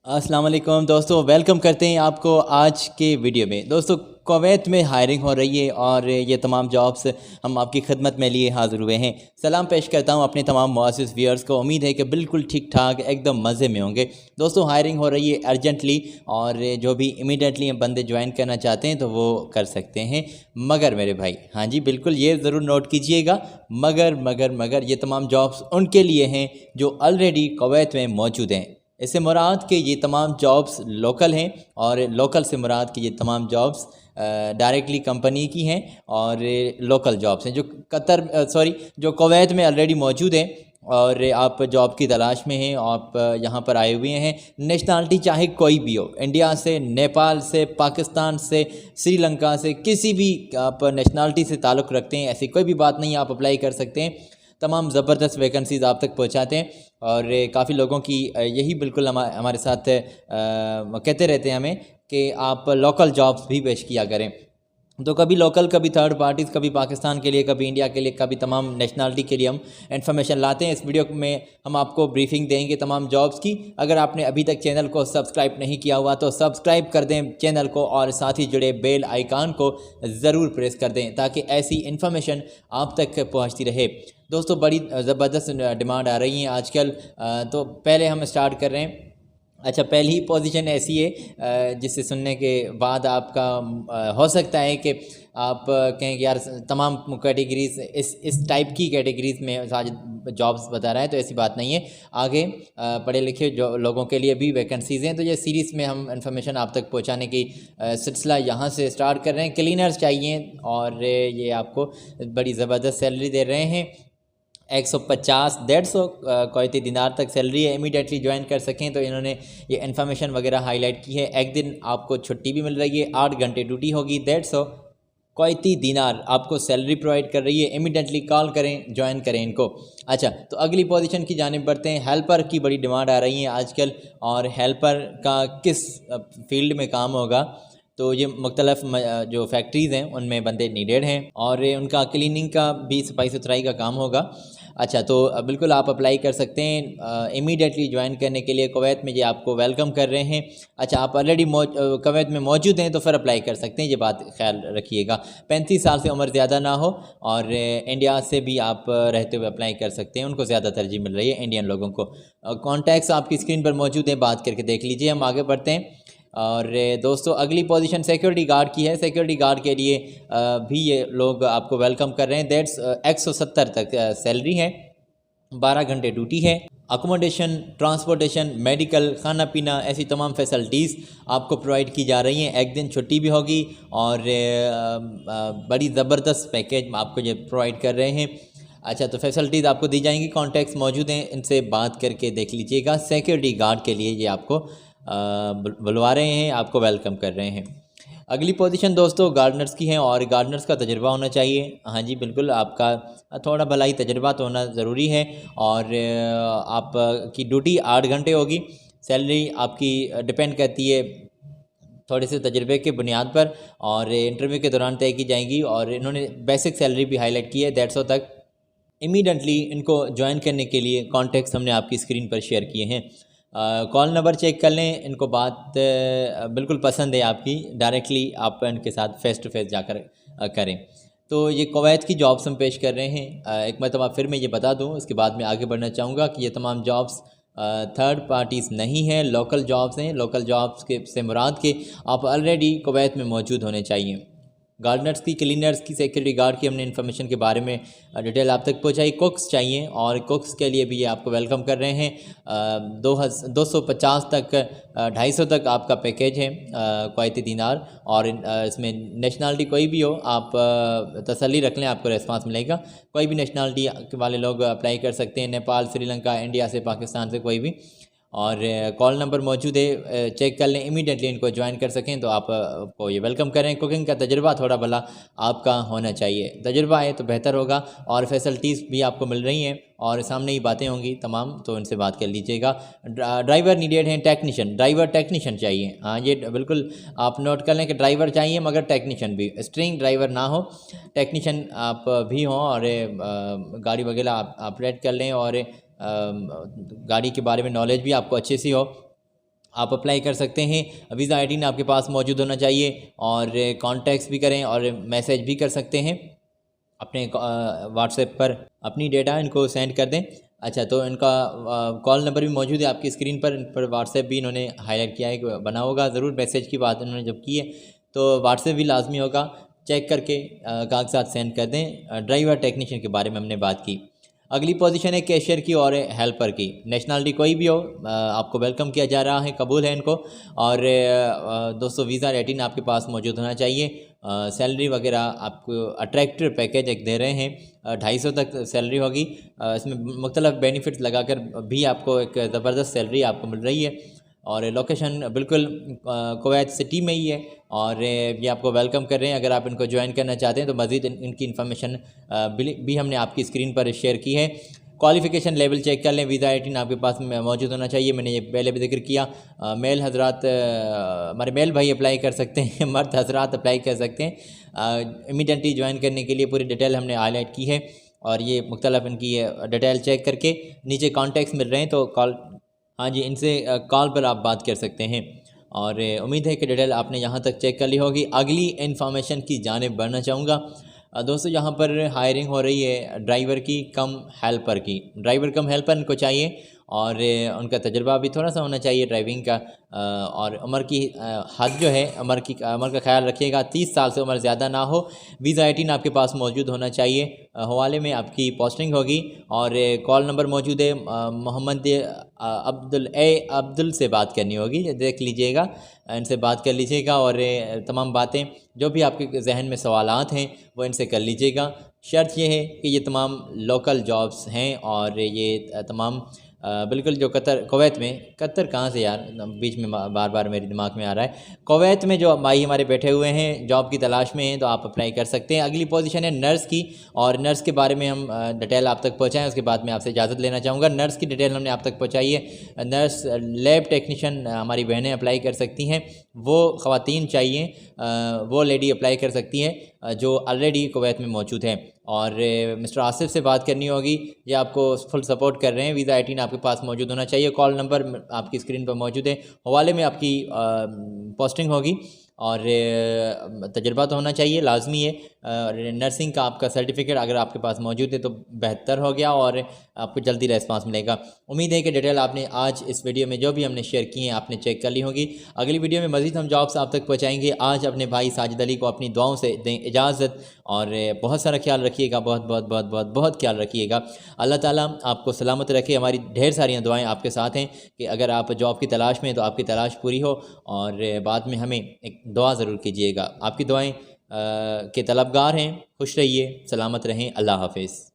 अस्सलाम वालेकुम दोस्तों, वेलकम करते हैं आपको आज के वीडियो में। दोस्तों, कुवैत में हायरिंग हो रही है और ये तमाम जॉब्स हम आपकी खिदमत में लिए हाज़िर हुए हैं। सलाम पेश करता हूँ अपने तमाम मुअज़्ज़िज़ व्यूअर्स को। उम्मीद है कि बिल्कुल ठीक ठाक एकदम मज़े में होंगे। दोस्तों, हायरिंग हो रही है अर्जेंटली और जो भी इमीडिएटली बंदे ज्वाइन करना चाहते हैं तो वो कर सकते हैं। मगर मेरे भाई, हाँ जी बिल्कुल, ये ज़रूर नोट कीजिएगा, मगर ये तमाम जॉब्स उनके लिए हैं जो ऑलरेडी कुवैत में मौजूद हैं। इससे मुराद के ये तमाम जॉब्स लोकल हैं और लोकल से मुराद के ये तमाम जॉब्स डायरेक्टली कंपनी की हैं और लोकल जॉब्स हैं जो जो कुवैत में ऑलरेडी मौजूद हैं और आप जॉब की तलाश में हैं। आप यहाँ पर आए हुए हैं। नेशनलिटी चाहे कोई भी हो, इंडिया से, नेपाल से, पाकिस्तान से, श्रीलंका से, किसी भी आप नेशनलिटी से ताल्लुक़ रखते हैं, ऐसी कोई भी बात नहीं, आप अप्लाई कर सकते हैं। तमाम ज़बरदस्त वैकेंसीज़ आप तक पहुंचाते हैं और काफ़ी लोगों की यही बिल्कुल हमारे साथ कहते रहते हैं हमें कि आप लोकल जॉब्स भी पेश किया करें। तो कभी लोकल, कभी थर्ड पार्टीज़, कभी पाकिस्तान के लिए, कभी इंडिया के लिए, कभी तमाम नेशनलिटी के लिए हम इन्फॉर्मेशन लाते हैं। इस वीडियो में हम आपको ब्रीफिंग देंगे तमाम जॉब्स की। अगर आपने अभी तक चैनल को सब्सक्राइब नहीं किया हुआ तो सब्सक्राइब कर दें चैनल को और साथ ही जुड़े बेल आइकान को ज़रूर प्रेस कर दें ताकि ऐसी इन्फॉर्मेशन आप तक पहुँचती रहे। दोस्तों, बड़ी ज़बरदस्त डिमांड आ रही है आजकल। तो पहले हम स्टार्ट कर रहे हैं। अच्छा, पहली ही पोजीशन ऐसी है जिसे सुनने के बाद आपका हो सकता है कि आप कहें कि यार तमाम कैटेगरीज इस टाइप की कैटेगरीज में साजिद जॉब्स बता रहा है, तो ऐसी बात नहीं है। आगे पढ़े लिखे जो लोगों के लिए भी वैकेंसीज़ हैं, तो ये सीरीज़ में हम इंफॉर्मेशन आप तक पहुंचाने की सिलसिला यहाँ से स्टार्ट कर रहे हैं। क्लीनर्स चाहिए और ये आपको बड़ी ज़बरदस्त सैलरी दे रहे हैं। 150 150 कुवैती दिनार तक सैलरी है। इमीडिएटली ज्वाइन कर सकें तो इन्होंने ये इन्फॉर्मेशन वगैरह हाईलाइट की है। एक दिन आपको छुट्टी भी मिल रही है, 8 घंटे ड्यूटी होगी। 150 कुवैती दिनार आपको सैलरी प्रोवाइड कर रही है। इमीडिएटली कॉल करें, ज्वाइन करें इनको। अच्छा, तो अगली पोजीशन की जानिब बढ़ते हैं। हेल्पर की बड़ी डिमांड आ रही है आजकल और हेल्पर का किस फील्ड में काम होगा, तो ये मुख्तलिफ जो फैक्ट्रीज़ हैं उनमें बंदे नीडेड हैं और उनका क्लीनिंग का भी, सफाई सुथराई का काम होगा। अच्छा, तो बिल्कुल आप अप्लाई कर सकते हैं इमीडिएटली ज्वाइन करने के लिए। कुवैत में ये आपको वेलकम कर रहे हैं। अच्छा, आप ऑलरेडी कुवैत में मौजूद हैं तो फिर अप्लाई कर सकते हैं, ये बात ख्याल रखिएगा। 35 साल से उम्र ज़्यादा ना हो और इंडिया से भी आप रहते हुए अप्लाई कर सकते हैं। उनको ज़्यादा तरजीह मिल रही है इंडियन लोगों को। कॉन्टैक्ट्स आपकी स्क्रीन पर मौजूद हैं, बात करके देख लीजिए। हम आगे बढ़ते हैं और दोस्तों, अगली पोजीशन सिक्योरिटी गार्ड की है। सिक्योरिटी गार्ड के लिए भी ये लोग आपको वेलकम कर रहे हैं। दैट्स 170 तक सैलरी है, 12 घंटे ड्यूटी है। अकोमोडेशन, ट्रांसपोर्टेशन, मेडिकल, खाना पीना, ऐसी तमाम फैसिलिटीज़ आपको प्रोवाइड की जा रही हैं। एक दिन छुट्टी भी होगी और बड़ी ज़बरदस्त पैकेज आपको ये प्रोवाइड कर रहे हैं। अच्छा, तो फैसिलिटीज़ आपको दी जाएंगी। कॉन्टैक्ट्स मौजूद हैं, इनसे बात करके देख लीजिएगा। सिक्योरिटी गार्ड के लिए ये आपको बुलवा रहे हैं, आपको वेलकम कर रहे हैं। अगली पोजीशन दोस्तों गार्डनर्स की है और गार्डनर्स का तजुर्बा होना चाहिए। हाँ जी बिल्कुल, आपका थोड़ा भलाई तजुर्बा तो होना ज़रूरी है और आप की ड्यूटी 8 घंटे होगी। सैलरी आपकी डिपेंड करती है थोड़े से तजुर्बे के बुनियाद पर और इंटरव्यू के दौरान तय की जाएंगी और इन्होंने बेसिक सैलरी भी हाईलाइट की है 150 तक। इमीडिएटली इनको ज्वाइन करने के लिए कॉन्टैक्ट्स हमने आपकी स्क्रीन पर शेयर किए हैं। कॉल नंबर चेक कर लें। इनको बात बिल्कुल पसंद है आपकी, डायरेक्टली आप इनके साथ फ़ेस टू फेस जाकर करें। तो ये कुवैत की जॉब्स हम पेश कर रहे हैं। एक मरतबा फिर मैं ये बता दूं, उसके बाद मैं आगे बढ़ना चाहूँगा कि ये तमाम जॉब्स थर्ड पार्टीज़ नहीं हैं, लोकल जॉब्स हैं। लोकल जॉब्स के से मुराद के आप ऑलरेडी कुवैत में मौजूद होने चाहिए। गार्डनर्स की, क्लीनर्स की, सिक्योरिटी गार्ड की हमने इन्फॉर्मेशन के बारे में डिटेल आप तक पहुँचाई। कुक्स चाहिए और कुक्स के लिए भी ये आपको वेलकम कर रहे हैं। 250 तक 250 तक आपका पैकेज है कुवैती दिनार और इसमें नेशनलिटी कोई भी हो, आप तसल्ली रख लें, आपको रेस्पॉन्स मिलेगा। कोई भी नेशनलिटी वाले लोग अप्लाई कर सकते हैं, नेपाल, श्रीलंका, इंडिया से, पाकिस्तान से, कोई भी। और कॉल नंबर मौजूद है, चेक कर लें। इमीडिएटली इनको ज्वाइन कर सकें तो आपको ये वेलकम करें। कुकिंग का तजुर्बा थोड़ा भला आपका होना चाहिए, तजुर्बा है तो बेहतर होगा और फैसिलिटीज़ भी आपको मिल रही हैं और सामने ही बातें होंगी तमाम, तो इनसे बात कर लीजिएगा। ड्राइवर नीडेड हैं, टेक्नीशियन, ड्राइवर टेक्नीशियन चाहिए। हाँ, ये बिल्कुल आप नोट कर लें कि ड्राइवर चाहिए मगर टेक्नीशियन भी, स्ट्रिंग ड्राइवर ना हो, टेक्नीशियन आप भी हों और गाड़ी वगैरह आप ऑपरेट कर लें और गाड़ी के बारे में नॉलेज भी आपको अच्छे से हो आप अप्लाई कर सकते हैं। वीज़ा 18 आपके पास मौजूद होना चाहिए और कॉन्टैक्ट्स भी करें और मैसेज भी कर सकते हैं अपने व्हाट्सएप पर। अपनी डेटा इनको सेंड कर दें। अच्छा, तो इनका कॉल नंबर भी मौजूद है आपकी स्क्रीन पर। इन पर व्हाट्सएप भी इन्होंने हाईलाइट किया है कि बना होगा ज़रूर। मैसेज की बात इन्होंने जब की है तो व्हाट्सएप भी लाजमी होगा, चेक करके कागजात सेंड कर दें। ड्राइवर टेक्नीशियन के बारे में हमने बात की। अगली पोजीशन है कैशियर की और हेल्पर की। नेशनलिटी कोई भी हो, आपको वेलकम किया जा रहा है, कबूल है इनको। और दोस्तों वीज़ा 18 आपके पास मौजूद होना चाहिए। सैलरी वगैरह आपको अट्रैक्टिव पैकेज एक दे रहे हैं, 250 तक सैलरी होगी। इसमें मुख्तलिफ बेनिफिट्स लगाकर भी आपको एक ज़बरदस्त सैलरी आपको मिल रही है। और लोकेशन बिल्कुल कुवैत सिटी में ही है और ये आपको वेलकम कर रहे हैं। अगर आप इनको ज्वाइन करना चाहते हैं तो मज़ीद इनकी इन्फॉर्मेशन भी हमने आपकी स्क्रीन पर शेयर की है। क्वालिफ़िकेशन लेवल चेक कर लें। वीज़ा 18 आपके पास मौजूद होना चाहिए। मैंने ये पहले भी जिक्र किया। मेल हजरात, हमारे मेल भाई अप्लाई कर सकते हैं, मर्द हजरात अप्लाई कर सकते हैं। इमीडिएटली ज्वाइन करने के लिए पूरी डिटेल हमने हाईलाइट की है और ये मुख्तलिफ इनकी डिटेल चेक करके नीचे कॉन्टैक्ट्स मिल रहे हैं तो कॉल, हाँ जी, इनसे कॉल पर आप बात कर सकते हैं। और उम्मीद है कि डिटेल आपने यहाँ तक चेक कर ली होगी। अगली इन्फॉर्मेशन की जानिब बढ़ना चाहूँगा। दोस्तों, यहाँ पर हायरिंग हो रही है ड्राइवर की कम हेल्पर की। ड्राइवर कम हेल्पर इनको चाहिए और उनका तजुर्बा भी थोड़ा सा होना चाहिए ड्राइविंग का। और उम्र की हद जो है, उम्र का ख्याल रखिएगा, 30 साल से उम्र ज़्यादा ना हो। वीज़ा 18 आपके पास मौजूद होना चाहिए। हवाले में आपकी पोस्टिंग होगी और कॉल नंबर मौजूद है। मोहम्मद अब्दुल से बात करनी होगी, देख लीजिएगा, इनसे बात कर लीजिएगा और तमाम बातें जो भी आपके जहन में सवालात हैं वो इनसे कर लीजिएगा। शर्त यह है कि ये तमाम लोकल जॉब्स हैं और ये तमाम बिल्कुल जो कुवैत में, कतर कहाँ से यार, बीच में बार बार मेरे दिमाग में आ रहा है। कुवैत में जो भाई हमारे बैठे हुए हैं, जॉब की तलाश में हैं, तो आप अप्लाई कर सकते हैं। अगली पोजीशन है नर्स की और नर्स के बारे में हम डिटेल आप तक पहुँचाएँ, उसके बाद मैं आपसे इजाज़त लेना चाहूँगा। नर्स की डिटेल हमने आप तक पहुँचाई है। नर्स लैब टेक्नीशियन हमारी बहनें अप्लाई कर सकती हैं, वो ख़वातीन चाहिए, वो लेडी अप्लाई कर सकती हैं जो ऑलरेडी कुवैत में मौजूद हैं। और मिस्टर आसिफ से बात करनी होगी, ये आपको फुल सपोर्ट कर रहे हैं। वीज़ा 18 आपके पास मौजूद होना चाहिए। कॉल नंबर आपकी स्क्रीन पर मौजूद है। हवाले में आपकी पोस्टिंग होगी और तजुर्बा तो होना चाहिए, लाजमी है। नर्सिंग का आपका सर्टिफिकेट अगर आपके पास मौजूद है तो बेहतर हो गया और आपको जल्दी रेस्पॉन्स मिलेगा। उम्मीद है कि डिटेल आपने आज इस वीडियो में जो भी हमने शेयर की हैं आपने चेक कर ली होगी। अगली वीडियो में मज़ीद हम जॉब्स आप तक पहुँचाएँगे। आज अपने भाई साजिद अली को अपनी दुआओं से दें इजाज़त और बहुत सारा ख्याल रखिएगा, बहुत बहुत बहुत बहुत बहुत ख्याल रखिएगा। अल्लाह ताला आपको सलामत रखे। हमारी ढेर सारी दुआएं आपके साथ हैं कि अगर आप जॉब की तलाश में तो आपकी तलाश पूरी हो और बाद में हमें एक दुआ ज़रूर कीजिएगा। आपकी दुआएं के तलबगार हैं। खुश रहिए, सलामत रहें। अल्लाह हाफ़िज़।